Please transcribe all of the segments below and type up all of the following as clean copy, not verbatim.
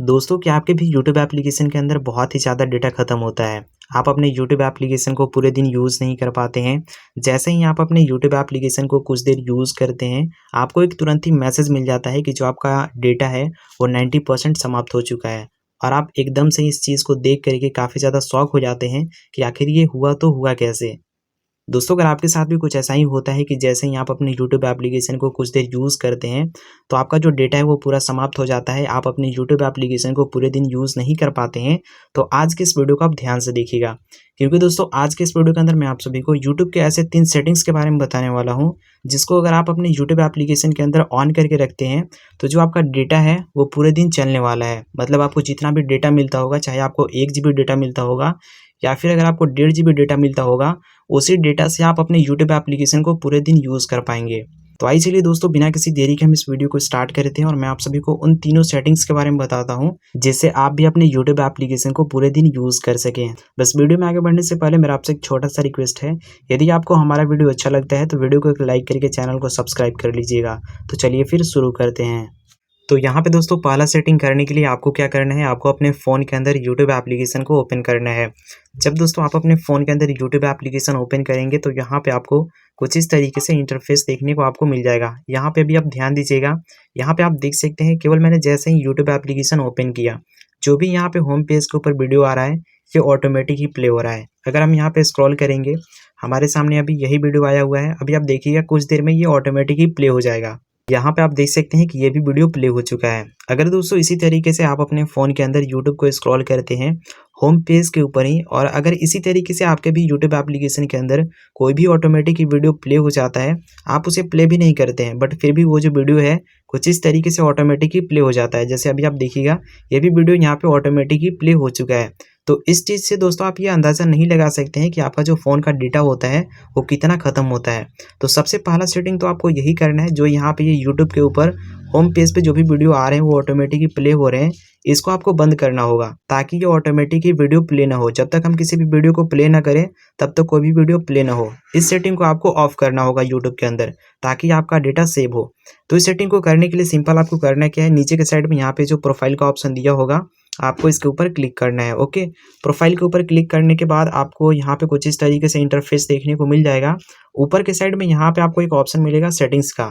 दोस्तों क्या आपके भी यूट्यूब एप्लीकेशन के अंदर बहुत ही ज़्यादा डेटा ख़त्म होता है। आप अपने यूट्यूब एप्लीकेशन को पूरे दिन यूज़ नहीं कर पाते हैं। जैसे ही आप अपने यूट्यूब एप्लीकेशन को कुछ देर यूज़ करते हैं, आपको एक तुरंत ही मैसेज मिल जाता है कि जो आपका डेटा है वो 90% समाप्त हो चुका है। और आप एकदम से इस चीज़ को देख कर के काफ़ी ज़्यादा शॉक हो जाते हैं कि आखिर ये हुआ तो हुआ कैसे? दोस्तों अगर आपके साथ भी कुछ ऐसा ही होता है कि जैसे ही आप अपने यूट्यूब एप्लीकेशन को कुछ देर यूज़ करते हैं, तो आपका जो डेटा है वो पूरा समाप्त हो जाता है, आप अपने यूट्यूब एप्लीकेशन को पूरे दिन यूज़ नहीं कर पाते हैं, तो आज के इस वीडियो को आप ध्यान से देखिएगा। क्योंकि दोस्तों आज के इस वीडियो के अंदर मैं आप सभी को यूट्यूब के ऐसे 3 सेटिंग्स के बारे में बताने वाला हूँ, जिसको अगर आप अपने यूट्यूब एप्लीकेशन के अंदर ऑन करके रखते हैं, तो जो आपका डेटा है वो पूरे दिन चलने वाला है। मतलब आपको जितना भी डेटा मिलता होगा, चाहे आपको 1 जीबी डेटा मिलता होगा या फिर अगर आपको 1.5 जीबी डेटा मिलता होगा, उसी डेटा से आप अपने यूट्यूब एप्लीकेशन को पूरे दिन यूज़ कर पाएंगे। तो आइए चलिए दोस्तों बिना किसी देरी के हम इस वीडियो को स्टार्ट करते हैं और मैं आप सभी को उन तीनों सेटिंग्स के बारे में बताता हूं, जिससे आप भी अपने यूट्यूब एप्लीकेशन को पूरे दिन यूज़ कर सकें। बस वीडियो में आगे बढ़ने से पहले मेरा आपसे एक छोटा सा रिक्वेस्ट है, यदि आपको हमारा वीडियो अच्छा लगता है तो वीडियो को एक लाइक करके चैनल को सब्सक्राइब कर लीजिएगा। तो चलिए फिर शुरू करते हैं। तो यहाँ पे दोस्तों पहला सेटिंग करने के लिए आपको क्या करना है, आपको अपने फ़ोन के अंदर यूट्यूब एप्लीकेशन को ओपन करना है। जब दोस्तों आप अपने फ़ोन के अंदर यूट्यूब एप्लीकेशन ओपन करेंगे तो यहाँ पे आपको कुछ इस तरीके से इंटरफेस देखने को आपको मिल जाएगा। यहाँ पे भी आप ध्यान दीजिएगा, यहाँ पे आप देख सकते हैं केवल मैंने जैसे ही यूट्यूब एप्लीकेशन ओपन किया, जो भी यहाँ पे होम पेज के ऊपर वीडियो आ रहा है ये ऑटोमेटिक ही प्ले हो रहा है। अगर हम यहाँ पे स्क्रॉल करेंगे, हमारे सामने अभी यही वीडियो आया हुआ है। अभी आप देखिएगा कुछ देर में ये ऑटोमेटिक ही प्ले हो जाएगा। यहाँ पे आप देख सकते हैं कि ये भी वीडियो प्ले हो चुका है। अगर दोस्तों इसी तरीके से आप अपने फ़ोन के अंदर यूट्यूब को स्क्रॉल करते हैं होम पेज के ऊपर ही, और अगर इसी तरीके से आपके भी यूट्यूब एप्लीकेशन के अंदर कोई भी ऑटोमेटिक ही वीडियो प्ले हो जाता है, आप उसे प्ले भी नहीं करते हैं, बट फिर भी वो जो वीडियो है कुछ इस तरीके से ऑटोमेटिक ही प्ले हो जाता है। जैसे अभी आप देखिएगा ये भी वीडियो यहाँ पे ऑटोमेटिक ही प्ले हो चुका है। तो इस चीज़ से दोस्तों आप ये अंदाज़ा नहीं लगा सकते हैं कि आपका जो फ़ोन का डेटा होता है वो कितना ख़त्म होता है। तो सबसे पहला सेटिंग तो आपको यही करना है, जो यहाँ पे ये यूट्यूब के ऊपर होम पेज पे जो भी वीडियो आ रहे हैं वो ऑटोमेटिक ही प्ले हो रहे हैं, इसको आपको बंद करना होगा ताकि ये ऑटोमेटिक ही वीडियो प्ले ना हो। जब तक हम किसी भी वीडियो को प्ले ना करें तब तक कोई भी वीडियो प्ले ना हो। इस सेटिंग को आपको ऑफ करना होगा यूट्यूब के अंदर, ताकि आपका डेटा सेव हो। तो इस सेटिंग को करने के लिए सिंपल आपको करना क्या है, नीचे के साइड में यहाँ पे जो प्रोफाइल का ऑप्शन दिया होगा आपको इसके ऊपर क्लिक करना है। ओके, प्रोफाइल के ऊपर क्लिक करने के बाद आपको यहाँ पे कुछ इस तरीके से इंटरफेस देखने को मिल जाएगा। ऊपर के साइड में यहाँ पे आपको एक ऑप्शन मिलेगा सेटिंग्स का।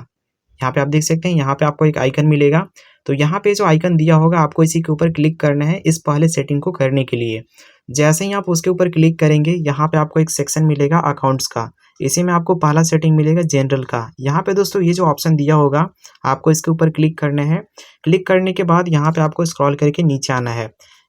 यहाँ पे आप देख सकते हैं, यहाँ पे आपको एक आइकन मिलेगा। तो यहाँ पे जो आइकन दिया होगा आपको इसी के ऊपर क्लिक करना है इस पहले सेटिंग को करने के लिए। जैसे ही आप उसके ऊपर क्लिक करेंगे, यहाँ पे आपको एक सेक्शन मिलेगा अकाउंट्स का। इसी में आपको पहला सेटिंग मिलेगा जनरल का। यहाँ पे दोस्तों ये जो ऑप्शन दिया होगा आपको इसके ऊपर क्लिक करना है। क्लिक करने के बाद यहाँ पे आपको स्क्रॉल करके नीचे आना है।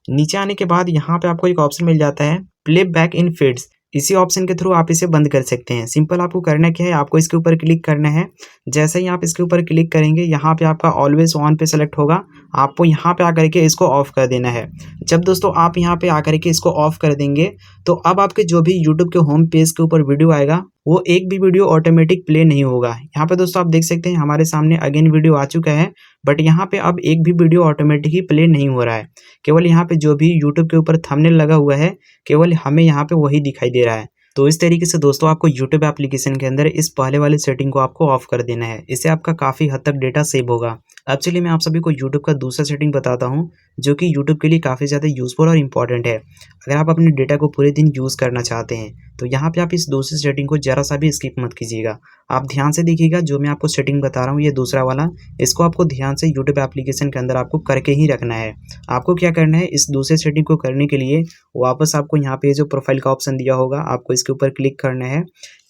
नीचे आने के बाद यहाँ पे आपको एक ऑप्शन मिल जाता है प्ले बैक इन फीड्स। इसी ऑप्शन के थ्रू आप इसे बंद कर सकते हैं। सिंपल आपको करना क्या है, आपको इसके ऊपर क्लिक करना है। जैसे ही आप इसके ऊपर क्लिक करेंगे, यहाँ पे आपका ऑलवेज ऑन पे सेलेक्ट होगा। आपको यहाँ पे आकर के इसको ऑफ कर देना है। जब दोस्तों आप यहाँ पे आकर के इसको ऑफ कर देंगे, तो अब आपके जो भी यूट्यूब के होम पेज के ऊपर वीडियो आएगा वो एक भी वीडियो ऑटोमेटिक प्ले नहीं होगा। यहाँ पे दोस्तों आप देख सकते हैं हमारे सामने अगेन वीडियो आ चुका है, बट यहाँ पे अब एक भी वीडियो ऑटोमेटिक ही प्ले नहीं हो रहा है। केवल यहाँ पे जो भी यूट्यूब के ऊपर थंबनेल लगा हुआ है, केवल हमें यहाँ पे वही दिखाई दे रहा है। तो इस तरीके से दोस्तों आपको यूट्यूब एप्लीकेशन के अंदर इस पहले वाली सेटिंग को आपको ऑफ कर देना है। इससे आपका काफ़ी हद तक डेटा सेव होगा। अब चलिए मैं आप सभी को यूट्यूब का दूसरा सेटिंग बताता हूँ, जो कि यूट्यूब के लिए काफ़ी ज़्यादा यूज़फुल और इम्पॉर्टेंट है। अगर आप अपने डेटा को पूरे दिन यूज़ करना चाहते हैं तो यहाँ पे आप इस दूसरी सेटिंग को ज़रा सा भी स्किप मत कीजिएगा। आप ध्यान से देखिएगा, जो मैं आपको सेटिंग बता रहा हूँ ये दूसरा वाला, इसको आपको ध्यान से यूट्यूब एप्लीकेशन के अंदर आपको करके ही रखना है। आपको क्या करना है, इस दूसरे सेटिंग को करने के लिए वापस आपको यहाँ पे जो प्रोफाइल का ऑप्शन दिया होगा आपको इसके ऊपर क्लिक करना है।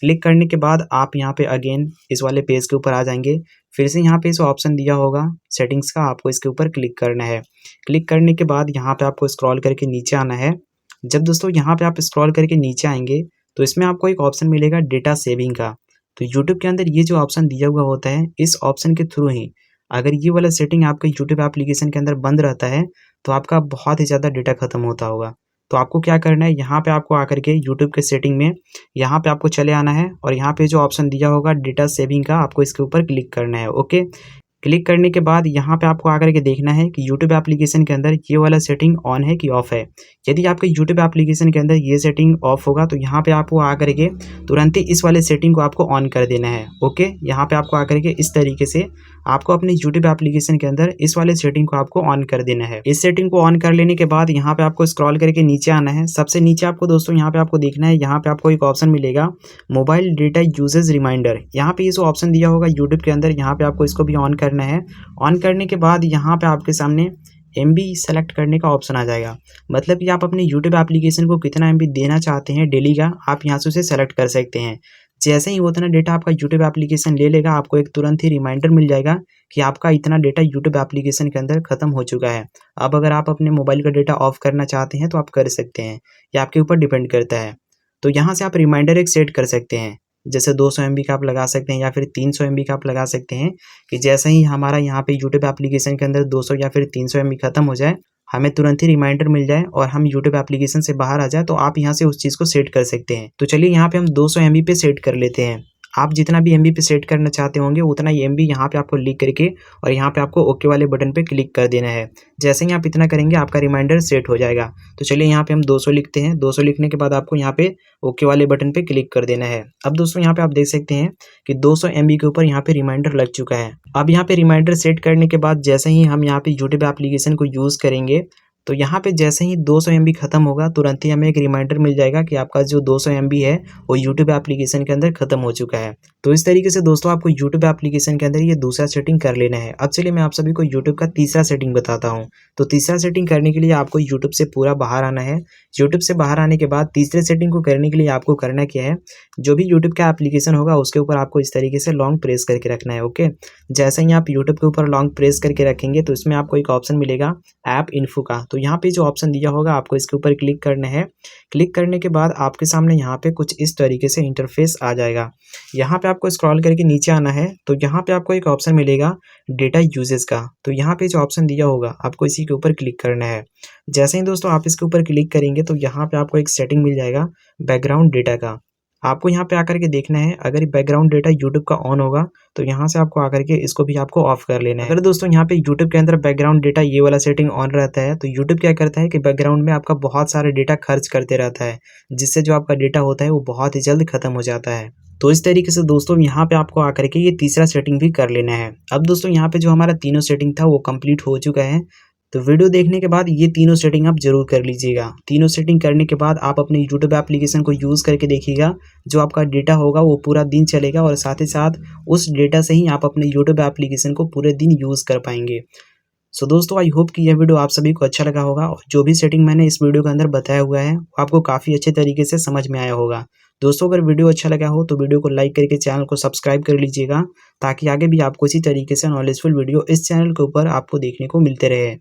क्लिक करने के बाद आप यहाँ पे अगेन इस वाले पेज के ऊपर आ जाएंगे। फिर से यहाँ पे जो ऑप्शन दिया होगा सेटिंग्स का, आपको इसके ऊपर क्लिक करना है। क्लिक करने के बाद यहाँ पे आपको स्क्रॉल करके नीचे आना है। जब दोस्तों यहाँ पे आप स्क्रॉल करके नीचे आएंगे तो इसमें आपको एक ऑप्शन मिलेगा डेटा सेविंग का। तो यूट्यूब के अंदर ये जो ऑप्शन दिया हुआ होता है, इस ऑप्शन के थ्रू ही अगर ये वाला सेटिंग आपके यूट्यूब एप्लीकेशन के अंदर बंद रहता है तो आपका बहुत ही ज़्यादा डेटा खत्म होता होगा। तो आपको क्या करना है, यहाँ पे आपको आकर के यूट्यूब के सेटिंग में यहाँ पे आपको चले आना है और यहाँ पे जो ऑप्शन दिया होगा डेटा सेविंग का, आपको इसके ऊपर क्लिक करना है। ओके, क्लिक करने के बाद यहाँ पे आपको आकर के देखना है कि यूट्यूब एप्लीकेशन के अंदर ये वाला सेटिंग ऑन है कि ऑफ है। यदि आपके यूट्यूब एप्लीकेशन के अंदर ये सेटिंग ऑफ होगा तो यहाँ पे आपको आकर के तुरंत ही इस वाले सेटिंग को आपको ऑन कर देना है। ओके, यहाँ पे आपको आकर के इस तरीके से आपको अपने यूट्यूब एप्लीकेशन के अंदर इस वाले सेटिंग को आपको ऑन कर देना है। इस सेटिंग को ऑन कर लेने के बाद यहाँ पे आपको स्क्रॉल करके नीचे आना है। सबसे नीचे आपको दोस्तों यहाँ पे आपको देखना है, यहाँ पे आपको एक ऑप्शन मिलेगा मोबाइल डेटा यूजेज रिमाइंडर। यहाँ पे ये जो ऑप्शन दिया होगा यूट्यूब के अंदर, यहाँ पे आपको इसको भी ऑन करना है। ऑन करने के बाद यहाँ पे आपके सामने MB सेलेक्ट करने का ऑप्शन आ जाएगा। मतलब कि आप अपने यूट्यूब एप्लीकेशन को कितना MB देना चाहते हैं डेली का, आप यहाँ से उसे सेलेक्ट कर सकते हैं। जैसे ही उतना डेटा आपका यूट्यूब एप्लीकेशन ले लेगा, आपको एक तुरंत ही रिमाइंडर मिल जाएगा कि आपका इतना डेटा यूट्यूब एप्लीकेशन के अंदर खत्म हो चुका है। अब अगर आप अपने मोबाइल का डेटा ऑफ करना चाहते हैं तो आप कर सकते हैं, ये आपके ऊपर डिपेंड करता है। तो यहाँ से आप रिमाइंडर एक सेट कर सकते हैं, जैसे 200 MB का आप लगा सकते हैं या फिर 300 MB का आप लगा सकते हैं कि जैसे ही हमारा यहाँ पे यूट्यूब एप्लीकेशन के अंदर 200 या फिर 300 MB खत्म हो जाए, हमें तुरंत ही रिमाइंडर मिल जाए और हम यूट्यूब एप्लीकेशन से बाहर आ जाए, तो आप यहाँ से उस चीज़ को सेट कर सकते हैं। तो चलिए यहाँ पे हम 200 MB पे सेट कर लेते हैं। आप जितना भी MB पे सेट करना चाहते होंगे उतना ही MB यहाँ पे आपको लिख करके और यहाँ पे आपको ओके वाले बटन पे क्लिक कर देना है। जैसे ही आप इतना करेंगे आपका रिमाइंडर सेट हो जाएगा। तो चलिए यहाँ पे हम 200 लिखते हैं। 200 लिखने के बाद आपको यहाँ पे ओके वाले बटन पे क्लिक कर देना है। अब दोस्तों यहाँ पे आप देख सकते हैं कि 200 MB के ऊपर यहाँ पे रिमाइंडर लग चुका है। अब यहाँ पे रिमाइंडर सेट करने के बाद जैसे ही हम यहाँ पे यूट्यूब एप्लीकेशन को यूज़ करेंगे, तो यहाँ पे जैसे ही 200 MB खत्म होगा, तुरंत ही हमें एक रिमाइंडर मिल जाएगा कि आपका जो 200 MB है वो यूट्यूब एप्लीकेशन के अंदर खत्म हो चुका है। तो इस तरीके से दोस्तों आपको यूट्यूब एप्लीकेशन के अंदर ये दूसरा सेटिंग कर लेना है। अब चलिए मैं आप सभी को यूट्यूब का तीसरा सेटिंग बताता हूँ। तो तीसरा सेटिंग करने के लिए आपको यूट्यूब से पूरा बाहर आना है। यूट्यूब से बाहर आने के बाद तीसरे सेटिंग को करने के लिए आपको करना क्या है, जो भी यूट्यूब का एप्लीकेशन होगा उसके ऊपर आपको इस तरीके से लॉन्ग प्रेस करके रखना है। ओके, जैसे ही आप यूट्यूब के ऊपर लॉन्ग प्रेस करके रखेंगे तो इसमें आपको एक ऑप्शन मिलेगा ऐप इन्फो का। तो यहाँ पे जो ऑप्शन दिया होगा आपको इसके ऊपर क्लिक करना है। क्लिक करने के बाद आपके सामने यहाँ पे कुछ इस तरीके से इंटरफेस आ जाएगा। यहाँ पे आपको स्क्रॉल करके नीचे आना है। तो यहाँ पे आपको एक ऑप्शन मिलेगा डेटा यूजेस का। तो यहाँ पे जो ऑप्शन दिया होगा आपको इसी के ऊपर क्लिक करना है। जैसे ही दोस्तों आप इसके ऊपर क्लिक करेंगे तो यहाँ पे आपको एक सेटिंग मिल जाएगा बैकग्राउंड डेटा का। आपको यहाँ पे आकर के देखना है, अगर बैकग्राउंड डेटा यूट्यूब का ऑन होगा तो यहाँ से आपको आकर के इसको भी आपको ऑफ कर लेना है। अगर दोस्तों यहाँ पे यूट्यूब के अंदर बैकग्राउंड डेटा ये वाला सेटिंग ऑन रहता है तो यूट्यूब क्या करता है कि बैकग्राउंड में आपका बहुत सारा डेटा खर्च करते रहता है, जिससे जो आपका डेटा होता है वो बहुत ही जल्द खत्म हो जाता है। तो इस तरीके से दोस्तों यहाँ पे आपको आकर के ये तीसरा सेटिंग भी कर लेना है। अब दोस्तों यहाँ पे जो हमारा तीनों सेटिंग था वो कंप्लीट हो चुका है। तो वीडियो देखने के बाद ये तीनों सेटिंग आप जरूर कर लीजिएगा। तीनों सेटिंग करने के बाद आप अपने यूट्यूब एप्लीकेशन को यूज़ करके देखिएगा, जो आपका डेटा होगा वो पूरा दिन चलेगा और साथ ही साथ उस डेटा से ही आप अपने यूट्यूब एप्लीकेशन को पूरे दिन यूज़ कर पाएंगे। सो दोस्तों आई होप कि यह वीडियो आप सभी को अच्छा लगा होगा और जो भी सेटिंग मैंने इस वीडियो के अंदर बताया हुआ है वो आपको काफ़ी अच्छे तरीके से समझ में आया होगा। दोस्तों अगर वीडियो अच्छा लगा हो तो वीडियो को लाइक करके चैनल को सब्सक्राइब कर लीजिएगा, ताकि आगे भी आपको इसी तरीके से नॉलेजफुल वीडियो इस चैनल के ऊपर आपको देखने को मिलते रहे।